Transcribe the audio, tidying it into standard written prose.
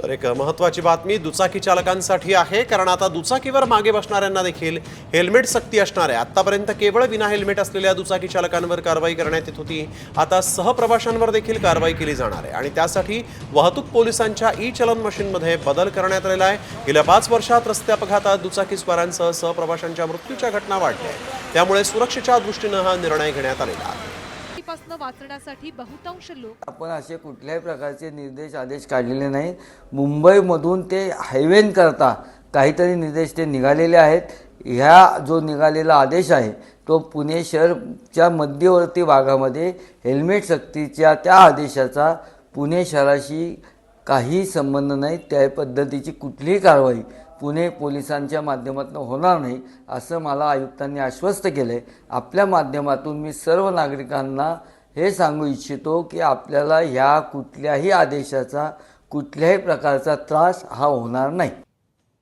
तर एक महत्त्वाची बातमी दुचाकी चालकांसाठी आहे, कारण आता दुचाकीवर मागे बसणाऱ्यांना देखील हेल्मेट सक्ती असणार आहे। आतापर्यंत केवळ विना हेल्मेट असलेल्या दुचाकी चालकांवर कारवाई करण्यात येत होती, आता सहप्रवाशांवर देखील कारवाई केली जाणार आहे आणि त्यासाठी वाहतूक पोलिसांच्या ई चलन मशीनमध्ये बदल करण्यात आलेला आहे। गेल्या 5 वर्षात रस्ते अपघातात दुचाकीस्वारांसह सहप्रवाशांच्या मृत्यूच्या घटना वाढल्या आहेत, त्यामुळे सुरक्षेच्या दृष्टीने हा निर्णय घेण्यात आलेला आहे। वाचण्यासाठी बहुतांश लोक आपण असे कुठल्याही प्रकारचे निर्देश आदेश काढलेले नाहीत। मुंबईमधून ते हायवेन करता काहीतरी निर्देश ते निघालेले आहेत। ह्या जो निघालेला आदेश आहे तो पुणे शहरच्या मध्यवर्ती भागामध्ये हेल्मेट सक्तीच्या त्या आदेशाचा पुणे शहराशी काही संबंध नाही। त्या पद्धतीची कुठलीही कारवाई पुणे पोलिसांच्या माध्यमातून होणार नाही असं मला आयुक्तांनी आश्वस्त केलं आहे। आपल्या माध्यमातून मी सर्व नागरिकांना हे सांगू इच्छितो की आपल्याला ह्या कुठल्याही आदेशाचा कुठल्याही प्रकारचा त्रास हा होणार नाही।